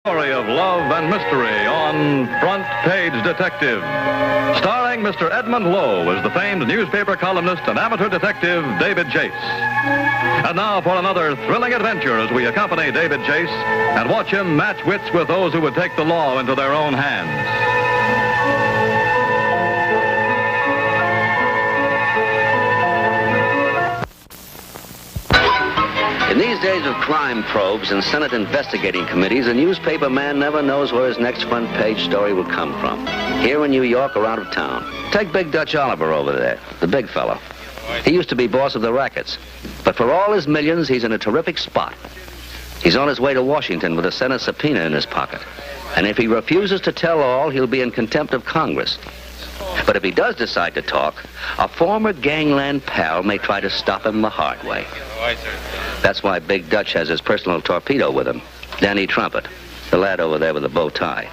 Story of love and mystery on Front Page Detective. Starring Mr. Edmund Lowe as the famed newspaper columnist and amateur detective David Chase. And now for another thrilling adventure as we accompany David Chase and watch him match wits with those who would take the law into their own hands. In these days of crime probes and Senate investigating committees, a newspaper man never knows where his next front page story will come from. Here in New York or out of town. Take Big Dutch Oliver over there, the big fellow. He used to be boss of the rackets. But for all his millions, he's in a terrific spot. He's on his way to Washington with a Senate subpoena in his pocket. And if he refuses to tell all, he'll be in contempt of Congress. But if he does decide to talk, a former gangland pal may try to stop him the hard way. That's why Big Dutch has his personal torpedo with him, Danny Trumpet, the lad over there with the bow tie.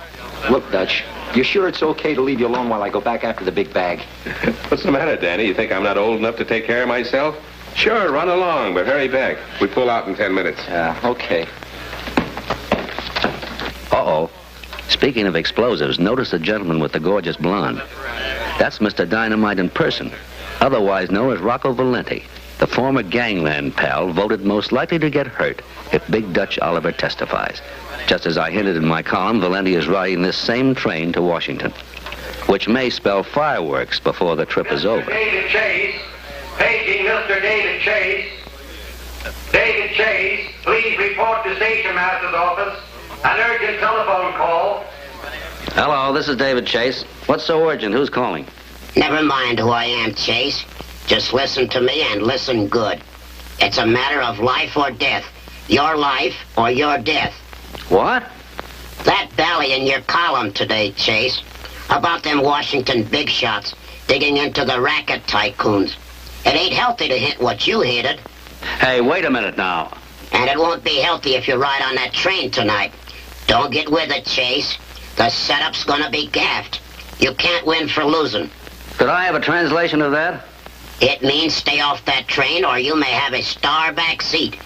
Look, Dutch, you sure it's okay to leave you alone while I go back after the big bag? What's the matter, Danny? You think I'm not old enough to take care of myself? Sure, run along, but hurry back. We pull out in 10 minutes. Okay. Uh-oh. Speaking of explosives, notice the gentleman with the gorgeous blonde. That's Mr. Dynamite in person, otherwise known as Rocco Valenti, the former gangland pal voted most likely to get hurt if Big Dutch Oliver testifies. Just as I hinted in my column, Valenti is riding this same train to Washington, which may spell fireworks before the trip is over. David Chase, paging Mr. David Chase. David Chase, please report to Station Master's office. An urgent telephone call. Hello, this is David Chase. What's so urgent? Who's calling? Never mind who I am, Chase. Just listen to me and listen good. It's a matter of life or death. Your life or your death. What? That bally in your column today, Chase, about them Washington big shots digging into the racket tycoons. It ain't healthy to hit what you hinted. Hey, wait a minute now. And it won't be healthy if you ride on that train tonight. Don't get with it, Chase. The setup's gonna be gaffed. You can't win for losing. Could I have a translation of that? It means stay off that train or you may have a starback seat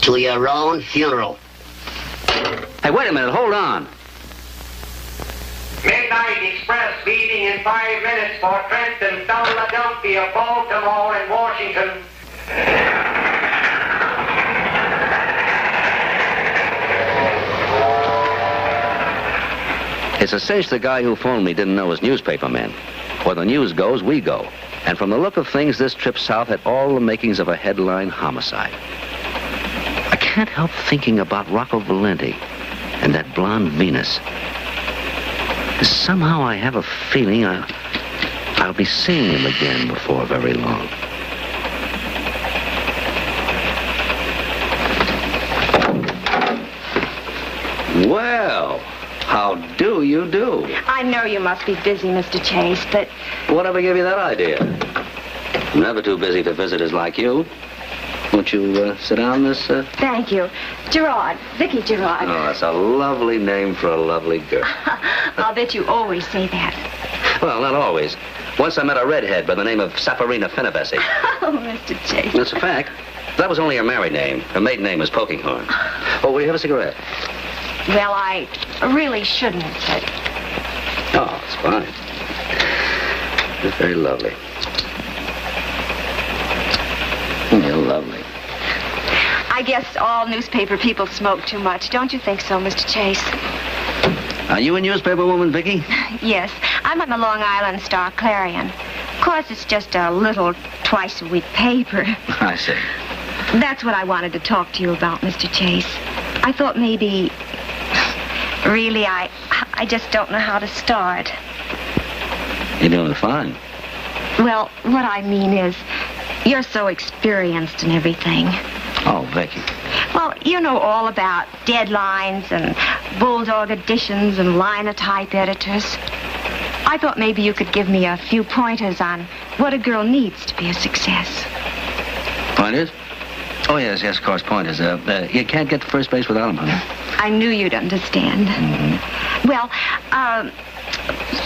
to your own funeral. Hey, wait a minute. Hold on. Midnight Express leaving in 5 minutes for Trenton, Philadelphia, Baltimore, and Washington. It's a cinch the guy who phoned me didn't know his newspaper man. Where the news goes, we go. And from the look of things, this trip south had all the makings of a headline homicide. I can't help thinking about Rocco Valenti and that blonde Venus. Somehow I have a feeling I'll be seeing him again before very long. Well, how do you do? I know you must be busy, Mr. Chase, but... Whatever gave you that idea? I'm never too busy for visitors like you. Won't you sit down, Miss... Thank you. Gerard. Vicky Gerard. Oh, that's a lovely name for a lovely girl. I'll bet you always say that. Well, not always. Once I met a redhead by the name of Safarina Finabessi. Oh, Mr. Chase. That's a fact. That was only her married name. Her maiden name was Pokinghorn. Oh, will you have a cigarette? Well, I really shouldn't, but... Oh, it's fine. It's very lovely. You're lovely. I guess all newspaper people smoke too much. Don't you think so, Mr. Chase? Are you a newspaper woman, Vicky? Yes. I'm on the Long Island Star-Clarion. Of course, it's just a little twice-a-week paper. I see. That's what I wanted to talk to you about, Mr. Chase. I thought maybe... Really, I just don't know how to start. You're doing fine. Well, what I mean is, you're so experienced and everything. Oh, Vicky. Well, you know all about deadlines and bulldog editions and linotype editors. I thought maybe you could give me a few pointers on what a girl needs to be a success. Pointers? Oh, yes, of course, pointers. You can't get to first base without them, honey. I knew you'd understand. Mm-hmm. Well,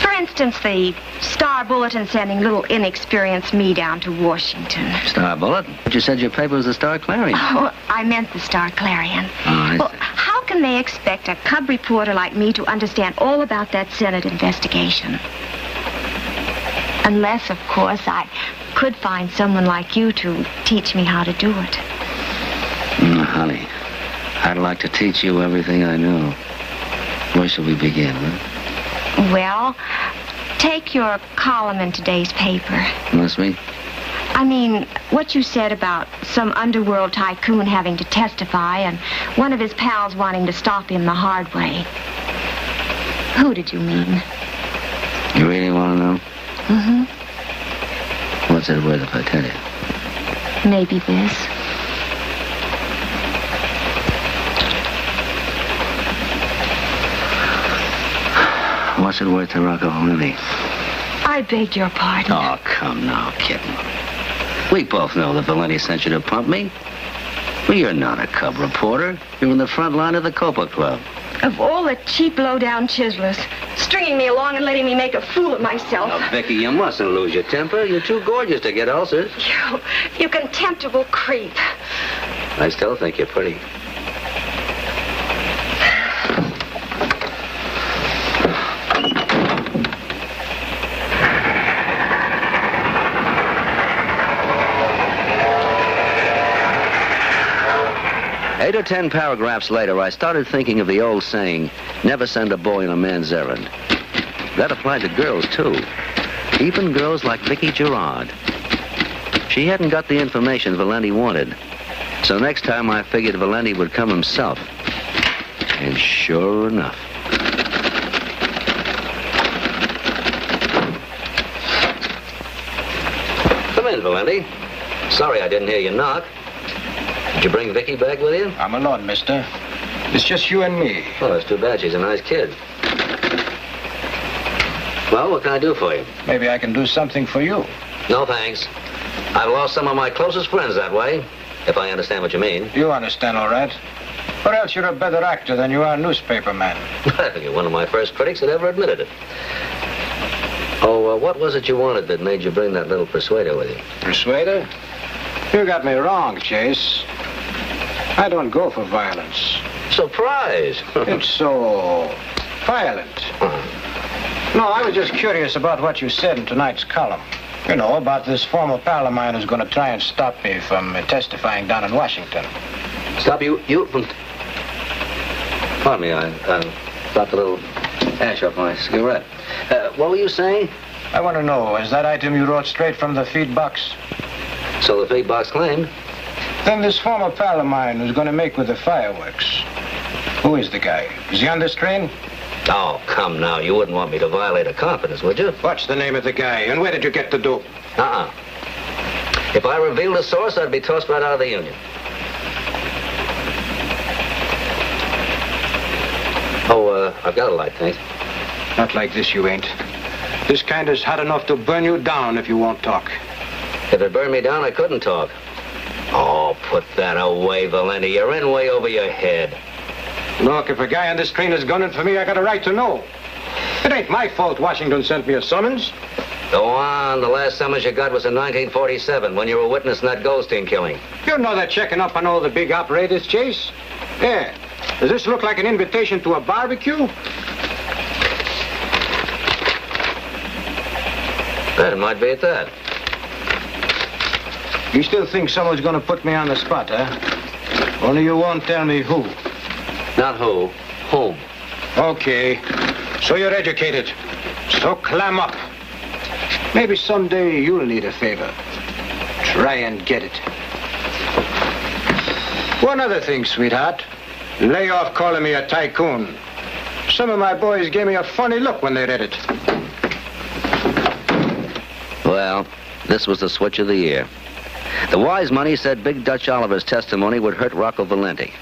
for instance, the Star Bulletin sending little inexperienced me down to Washington. Star Bulletin? But you said your paper was the Star-Clarion. Oh, I meant the Star-Clarion. Oh, I Well, see. how can they expect a cub reporter like me to understand all about that Senate investigation? Unless, of course, I could find someone like you to teach me how to do it. Honey, I'd like to teach you everything I know. Where shall we begin, huh? Well, take your column in today's paper. Must we? I mean, what you said about some underworld tycoon having to testify and one of his pals wanting to stop him the hard way. Who did you mean? You really want to know? Mm-hmm. What's it worth if I tell you? Maybe this. What's it worth to Rocco Valenti? I beg your pardon. Oh, come now, kitten. We both know that Valenti sent you to pump me. Well, you're not a cub reporter. You're in the front line of the Copa Club. Of all the cheap, low-down chiselers, stringing me along and letting me make a fool of myself. Now, Vicky, you mustn't lose your temper. You're too gorgeous to get ulcers. You contemptible creep. I still think you're pretty. Eight or 10 paragraphs later, I started thinking of the old saying, never send a boy on a man's errand. That applied to girls, too. Even girls like Vicky Gerard. She hadn't got the information Valenti wanted. So next time I figured Valenti would come himself. And sure enough. Come in, Valenti. Sorry I didn't hear you knock. Did you bring Vicky back with you? I'm alone, mister. It's just you and me. Oh, it's too bad. She's a nice kid. Well, what can I do for you? Maybe I can do something for you. No, thanks. I've lost some of my closest friends that way, if I understand what you mean. You understand, all right. Or else you're a better actor than you are a newspaper man. You're one of my first critics that ever admitted it. Oh, what was it you wanted that made you bring that little persuader with you? Persuader? You got me wrong, Chase. I don't go for violence. Surprise! It's so violent. No, I was just curious about what you said in tonight's column. You know, about this former pal of mine who's going to try and stop me from testifying down in Washington. Stop you from... Pardon me, I dropped a little ash off my cigarette. What were you saying? I want to know, is that item you wrote straight from the feed box? So the feed box claimed? Then this former pal of mine who's going to make with the fireworks. Who is the guy? Is he on this train? Oh, come now. You wouldn't want me to violate a confidence, would you? What's the name of the guy, and where did you get the dope? If I revealed the source, I'd be tossed right out of the union. Oh, I've got a light, thanks. Not like this, you ain't. This kind is hot enough to burn you down if you won't talk. If it burned me down, I couldn't talk. Oh, put that away, Valenti. You're in way over your head. Look, if a guy on this train is gunning for me, I got a right to know. It ain't my fault Washington sent me a summons. Go on. The last summons you got was in 1947 when you were witnessing that Goldstein killing. You know they're checking up on all the big operators, Chase. Yeah. Does this look like an invitation to a barbecue? It might be at that. You still think someone's going to put me on the spot, huh? Only you won't tell me who. Not who. Whom. Okay. So you're educated. So clam up. Maybe someday you'll need a favor. Try and get it. One other thing, sweetheart. Lay off calling me a tycoon. Some of my boys gave me a funny look when they read it. Well, this was the switch of the year. The wise money said Big Dutch Oliver's testimony would hurt Rocco Valenti.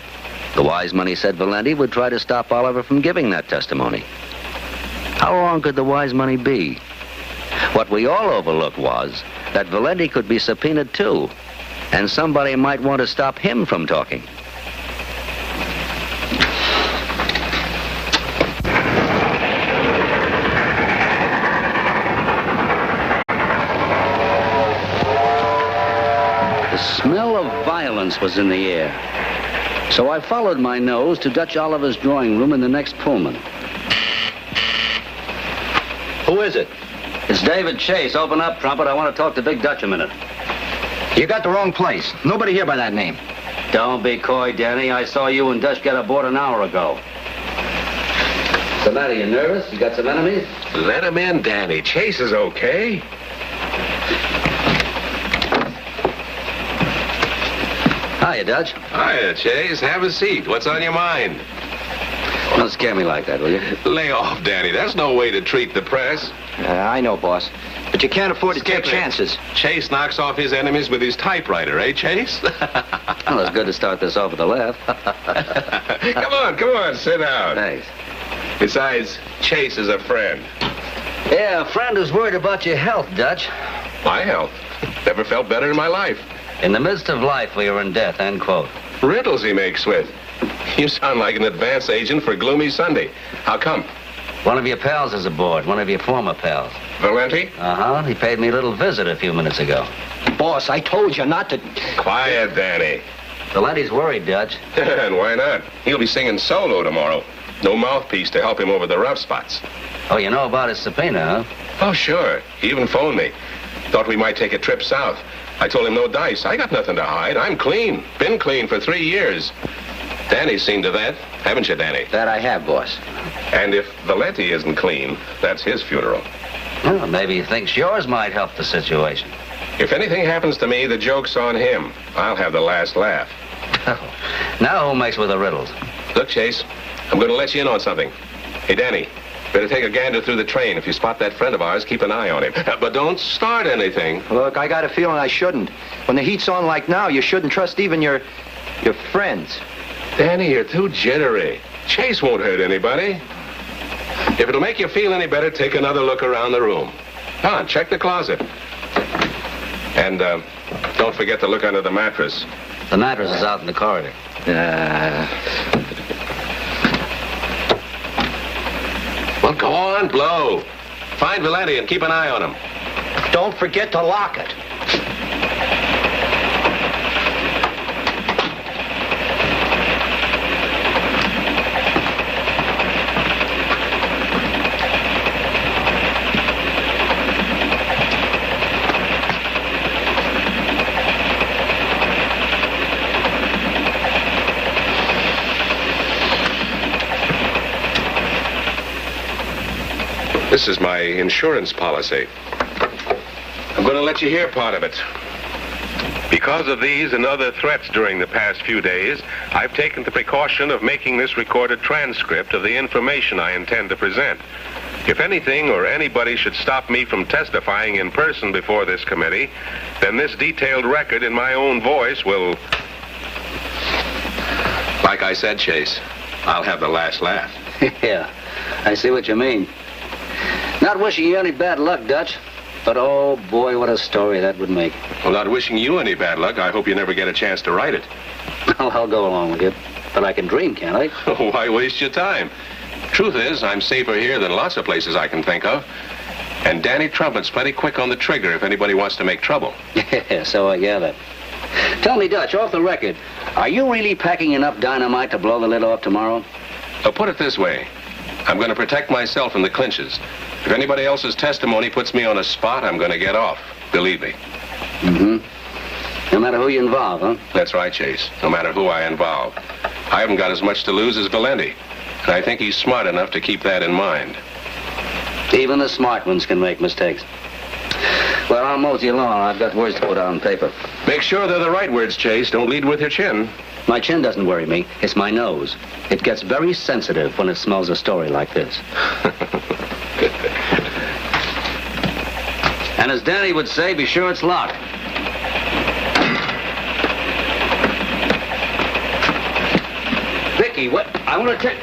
The wise money said Valenti would try to stop Oliver from giving that testimony. How wrong could the wise money be? What we all overlooked was that Valenti could be subpoenaed too, and somebody might want to stop him from talking. The smell of violence was in the air. So I followed my nose to Dutch Oliver's drawing room in the next Pullman. Who is it? It's David Chase. Open up, Trumpet. I want to talk to Big Dutch a minute. You got the wrong place. Nobody here by that name. Don't be coy, Danny. I saw you and Dutch get aboard an hour ago. What's the matter? You nervous? You got some enemies? Let him in, Danny. Chase is okay. Hiya, Dutch. Hiya, Chase. Have a seat. What's on your mind? Don't scare me like that, will you? Lay off, Danny. That's no way to treat the press. I know, boss. But you can't afford to take chances. Chase knocks off his enemies with his typewriter, eh, Chase? Well, it's good to start this off with a laugh. Come on, sit down. Thanks. Besides, Chase is a friend. Yeah, a friend who's worried about your health, Dutch. My health? Never felt better in my life. In the midst of life, we are in death, end quote. Riddles he makes with. You sound like an advance agent for Gloomy Sunday. How come? One of your pals is aboard, one of your former pals. Valenti? Uh-huh. He paid me a little visit a few minutes ago. Boss, I told you not to... Quiet, Danny. Valenti's worried, Dutch. And why not? He'll be singing solo tomorrow. No mouthpiece to help him over the rough spots. Oh, you know about his subpoena, huh? Oh, sure. He even phoned me. Thought we might take a trip south. I told him no dice. I got nothing to hide. I'm clean. Been clean for 3 years. Danny's seen to that. Haven't you, Danny? That I have, boss. And if Valenti isn't clean, that's his funeral. Well, maybe he thinks yours might help the situation. If anything happens to me, the joke's on him. I'll have the last laugh. Now who makes with the riddles? Look, Chase, I'm going to let you in on something. Hey, Danny, better take a gander through the train. If you spot that friend of ours, keep an eye on him. But don't start anything. Look, I got a feeling I shouldn't. When the heat's on like now, you shouldn't trust even your friends. Danny, you're too jittery. Chase won't hurt anybody. If it'll make you feel any better, take another look around the room. Come on, check the closet. And don't forget to look under the mattress. The mattress is out in the corridor. Well, go on, blow. Find Valenti and keep an eye on him. Don't forget to lock it. This is my insurance policy. I'm going to let you hear part of it. Because of these and other threats during the past few days, I've taken the precaution of making this recorded transcript of the information I intend to present. If anything or anybody should stop me from testifying in person before this committee, then this detailed record in my own voice will... Like I said, Chase, I'll have the last laugh. Yeah, I see what you mean. Not wishing you any bad luck, Dutch. But, oh, boy, what a story that would make. Well, not wishing you any bad luck. I hope you never get a chance to write it. Well, I'll go along with you. But I can dream, can't I? Why waste your time? Truth is, I'm safer here than lots of places I can think of. And Danny Trumpet's plenty quick on the trigger if anybody wants to make trouble. Yeah, so I gather. Tell me, Dutch, off the record, are you really packing enough dynamite to blow the lid off tomorrow? I'll put it this way. I'm going to protect myself in the clinches. If anybody else's testimony puts me on a spot, I'm going to get off. Believe me. Mm-hmm. No matter who you involve, huh? That's right, Chase. No matter who I involve. I haven't got as much to lose as Valenti. And I think he's smart enough to keep that in mind. Even the smart ones can make mistakes. Well, I'll mosey along. I've got words to put on paper. Make sure they're the right words, Chase. Don't lead with your chin. My chin doesn't worry me. It's my nose. It gets very sensitive when it smells a story like this. And as Danny would say, be sure it's locked. Vicky, what? I want to take...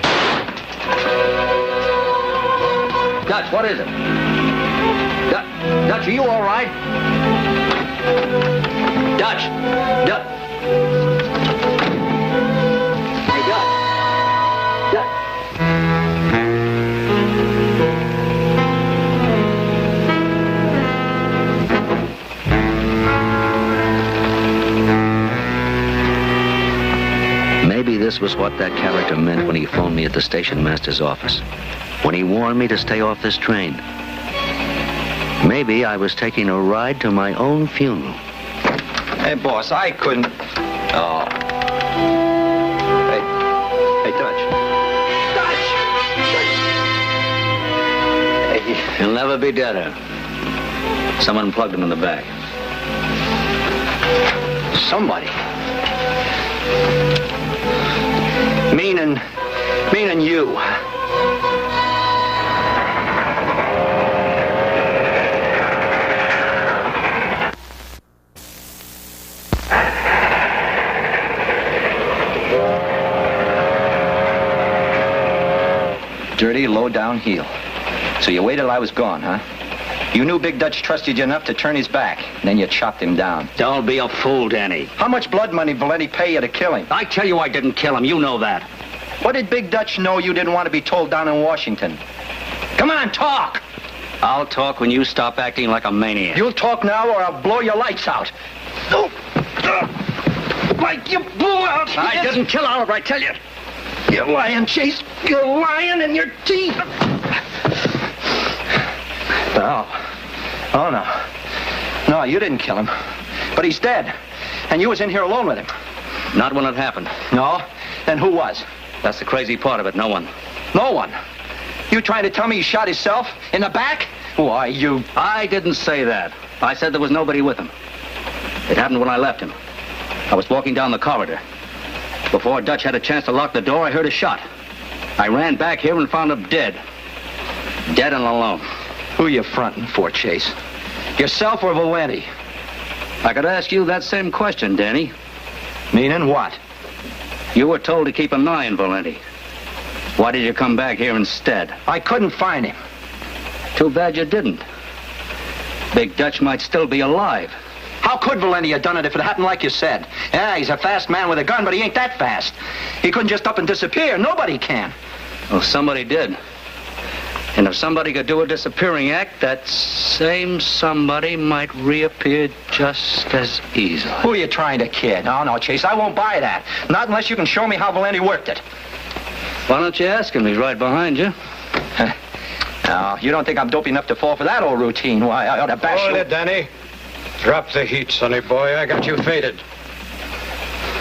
Dutch, what is it? Dutch, are you all right? Dutch! Hey, Dutch! Maybe what that character meant when he phoned me at the station master's office. When he warned me to stay off this train. Maybe I was taking a ride to my own funeral. Hey, boss, I couldn't... Oh. Hey, Dutch. Hey. He'll never be deader. Someone plugged him in the back. Somebody. Meaning you. Dirty, low-down heel. So you waited till I was gone, huh? You knew Big Dutch trusted you enough to turn his back, and then you chopped him down. Don't be a fool, Danny. How much blood money Valenti pay you to kill him? I tell you I didn't kill him. You know that. What did Big Dutch know you didn't want to be told down in Washington? Come on, talk! I'll talk when you stop acting like a maniac. You'll talk now or I'll blow your lights out. Like you blew out his... I didn't kill Oliver, I tell you. You're lying, Chase. You're lying in your teeth. Oh, no. No, you didn't kill him. But he's dead. And you was in here alone with him. Not when it happened. No? Then who was? That's the crazy part of it. No one. No one? You trying to tell me he shot himself in the back? Why, you... I didn't say that. I said there was nobody with him. It happened when I left him. I was walking down the corridor. Before Dutch had a chance to lock the door, I heard a shot. I ran back here and found him dead. Dead and alone. Who you fronting for, Chase? Yourself or Valenti? I could ask you that same question, Danny. Meaning what? You were told to keep an eye on Valenti. Why did you come back here instead? I couldn't find him. Too bad you didn't. Big Dutch might still be alive. How could Valenti have done it if it happened like you said? Yeah, he's a fast man with a gun, but he ain't that fast. He couldn't just up and disappear. Nobody can. Well, somebody did. And if somebody could do a disappearing act, that same somebody might reappear just as easily. Who are you trying to kid? No, Chase, I won't buy that. Not unless you can show me how Valenti worked it. Why don't you ask him? He's right behind you. No, you don't think I'm dopey enough to fall for that old routine? Why, I ought to bash you. Hold it, Danny. Drop the heat, sonny boy. I got you faded.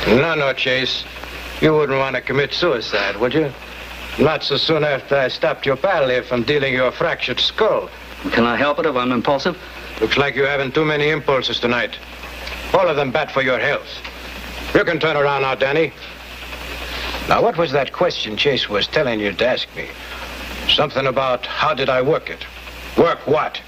No, Chase. You wouldn't want to commit suicide, would you? Not so soon after I stopped your pal here from dealing your fractured skull. Can I help it if I'm impulsive? Looks like you're having too many impulses tonight. All of them bad for your health. You can turn around now, Danny. Now, what was that question Chase was telling you to ask me? Something about how did I work it? Work what?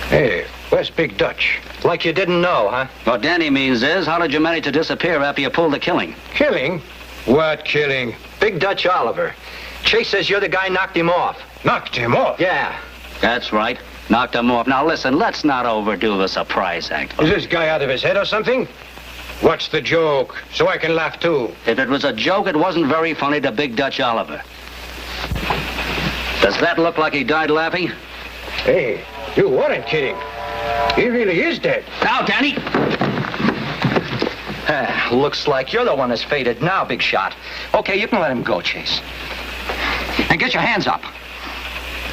Hey, where's Big Dutch? Like you didn't know, huh? What Danny means is, how did you manage to disappear after you pulled the killing? Killing? What killing? Big Dutch Oliver. Chase says you're the guy knocked him off. Knocked him off? Yeah. That's right. Knocked him off. Now listen, let's not overdo the surprise act. Is this guy out of his head or something? What's the joke? So I can laugh too. If it was a joke, it wasn't very funny to Big Dutch Oliver. Does that look like he died laughing? Hey, you weren't kidding. He really is dead. Now, Danny! Looks like you're the one that's faded now, big shot. Okay, you can let him go, Chase. And get your hands up.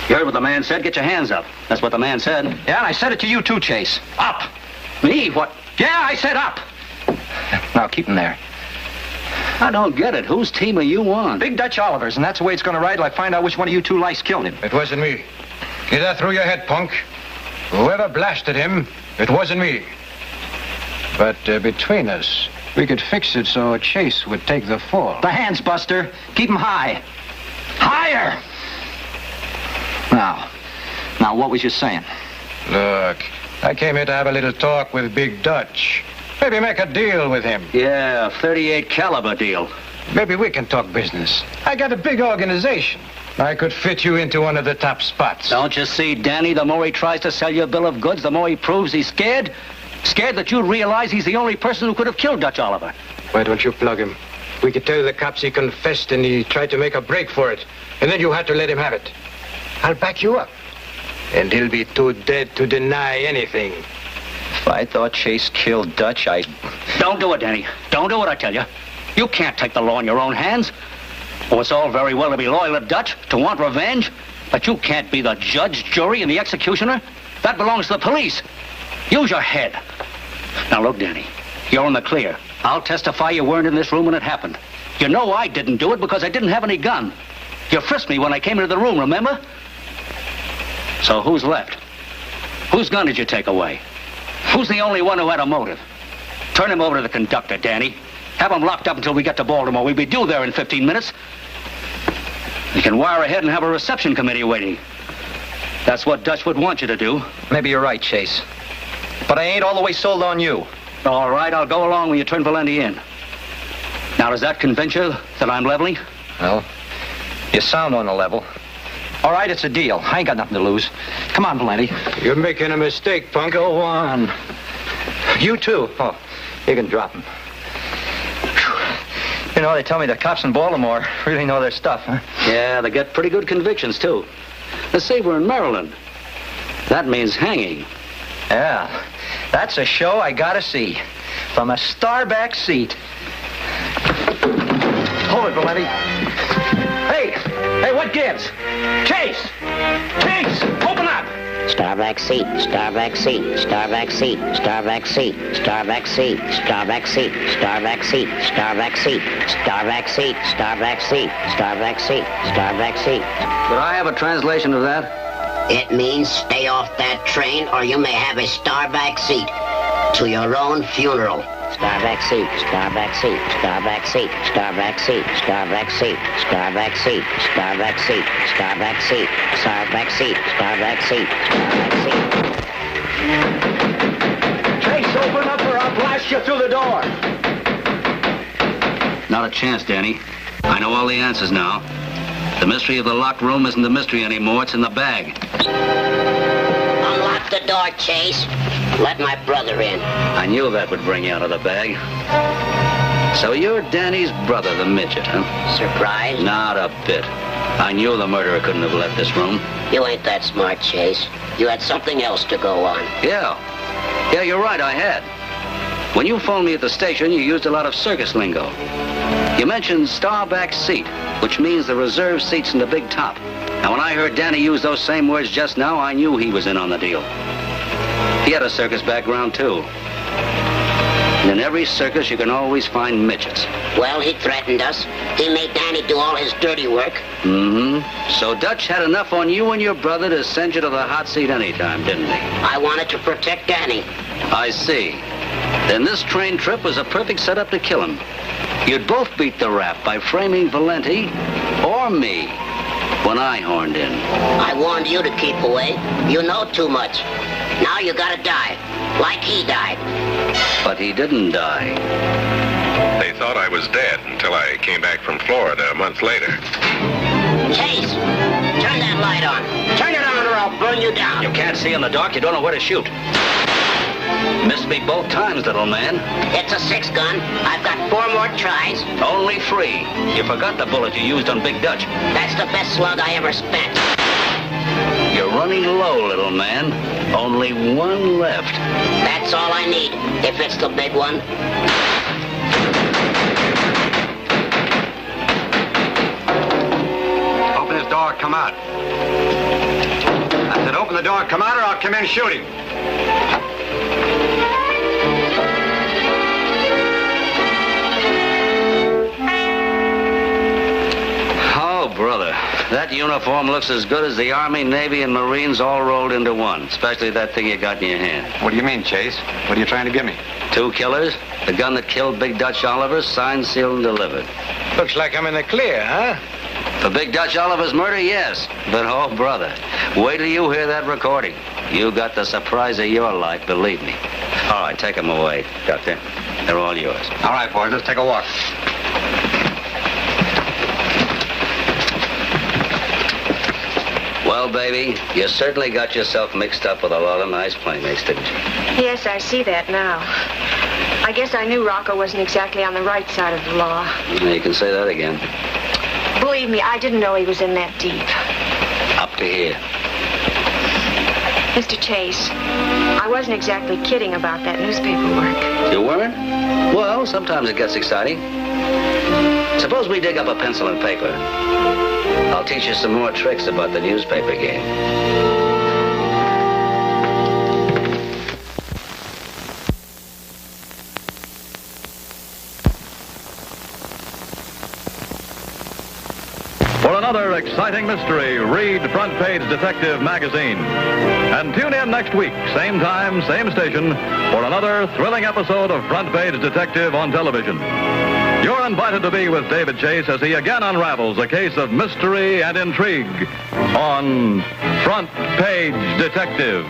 You heard what the man said? Get your hands up. That's what the man said. Yeah, and I said it to you too, Chase. Up! Me? What? Yeah, I said up. Now, keep him there. I don't get it. Whose team are you on? Big Dutch Oliver's, and that's the way it's going to ride till I find out which one of you two lice killed him. It wasn't me. Get that through your head, punk. Whoever blasted him, it wasn't me. But between us, we could fix it so Chase would take the fall. The hands, Buster. Keep them high. Higher! Now, what was you saying? Look, I came here to have a little talk with Big Dutch. Maybe make a deal with him. Yeah, 38 caliber deal. Maybe we can talk business. I got a big organization. I could fit you into one of the top spots. Don't you see, Danny, the more he tries to sell you a bill of goods, the more he proves he's scared. Scared that you'd realize he's the only person who could have killed Dutch Oliver. Why don't you plug him? We could tell the cops he confessed and he tried to make a break for it. And then you had to let him have it. I'll back you up. And he'll be too dead to deny anything. If I thought Chase killed Dutch, Don't do it, Danny. Don't do it, I tell you. You can't take the law in your own hands. Oh, it's all very well to be loyal to Dutch, to want revenge, but you can't be the judge, jury, and the executioner. That belongs to the police. Use your head. Now, look, Danny, you're in the clear. I'll testify you weren't in this room when it happened. You know I didn't do it because I didn't have any gun. You frisked me when I came into the room, remember? So who's left? Whose gun did you take away? Who's the only one who had a motive? Turn him over to the conductor, Danny. Have him locked up until we get to Baltimore. We'll be due there in 15 minutes. You can wire ahead and have a reception committee waiting. That's what Dutch would want you to do. Maybe you're right, Chase. But I ain't all the way sold on you. All right, I'll go along when you turn Valenti in. Now, does that convince you that I'm leveling? Well, you sound on the level. All right, it's a deal. I ain't got nothing to lose. Come on, Valenti. You're making a mistake, punk. Go on. You too. Oh, you can drop him. You know, they tell me the cops in Baltimore really know their stuff, huh? Yeah, they get pretty good convictions, too. Let's say we're in Maryland. That means hanging. Yeah, that's a show I gotta see. From a starback seat. Hold it, Valenti. Hey, what gives? Chase! Chase, open up! Starback seat, starback seat, starback seat, starback seat, starback seat, starback seat, starback seat, starback seat, starback seat, starback seat, starback seat, starback seat. Could I have a translation of that? It means stay off that train or you may have a starback seat to your own funeral. Starback seat, starback seat, starback seat, starback seat, starback seat, starback seat, starback seat, starback seat, starback seat, starback seat, starback seat. Chase, open up or I'll blast you through the door. Not a chance, Danny. I know all the answers now. The mystery of the locked room isn't the mystery anymore. It's in the bag. Unlock the door, Chase. Let my brother in. I knew that would bring you out of the bag. So you're Danny's brother, the midget, huh? Surprised? Not a bit. I knew the murderer couldn't have left this room. You ain't that smart, Chase. You had something else to go on. Yeah, you're right, I had. When you phoned me at the station, you used a lot of circus lingo. You mentioned starback seat, which means the reserved seats in the big top. Now, when I heard Danny use those same words just now, I knew he was in on the deal. He had a circus background, too. And in every circus, you can always find midgets. Well, he threatened us. He made Danny do all his dirty work. Mm-hmm. So Dutch had enough on you and your brother to send you to the hot seat anytime, didn't he? I wanted to protect Danny. I see. Then this train trip was a perfect setup to kill him. You'd both beat the rap by framing Valenti or me when I horned in. I warned you to keep away. You know too much. Now you gotta die, like he died. But he didn't die. They thought I was dead until I came back from Florida a month later. Chase, turn that light on. Turn it on or I'll burn you down. You can't see in the dark. You don't know where to shoot. Missed me both times, little man. It's a 6-gun. I've got 4 more tries. Only 3. You forgot the bullet you used on Big Dutch. That's the best slug I ever spent. You're running low, little man. Only 1 left. That's all I need, if it's the big one. Open this door, come out. I said open the door, come out, or I'll come in shooting. Oh, brother. That uniform looks as good as the Army, Navy, and Marines all rolled into one, especially that thing you got in your hand. What do you mean, Chase? What are you trying to give me? 2 killers, the gun that killed Big Dutch Oliver, signed, sealed, and delivered. Looks like I'm in the clear, huh? For Big Dutch Oliver's murder, yes. But, oh, brother, wait till you hear that recording. You got the surprise of your life, believe me. All right, take them away, Doctor. They're all yours. All right, boys, let's take a walk. Well, baby, you certainly got yourself mixed up with a lot of nice playmates, didn't you? Yes, I see that now. I guess I knew Rocco wasn't exactly on the right side of the law. You can say that again. Believe me, I didn't know he was in that deep. Up to here. Mr. Chase, I wasn't exactly kidding about that newspaper work. You weren't? Well, sometimes it gets exciting. Suppose we dig up a pencil and paper. I'll teach you some more tricks about the newspaper game. For another exciting mystery, read Front Page Detective Magazine. And tune in next week, same time, same station, for another thrilling episode of Front Page Detective on television. You're invited to be with David Chase as he again unravels a case of mystery and intrigue on Front Page Detective.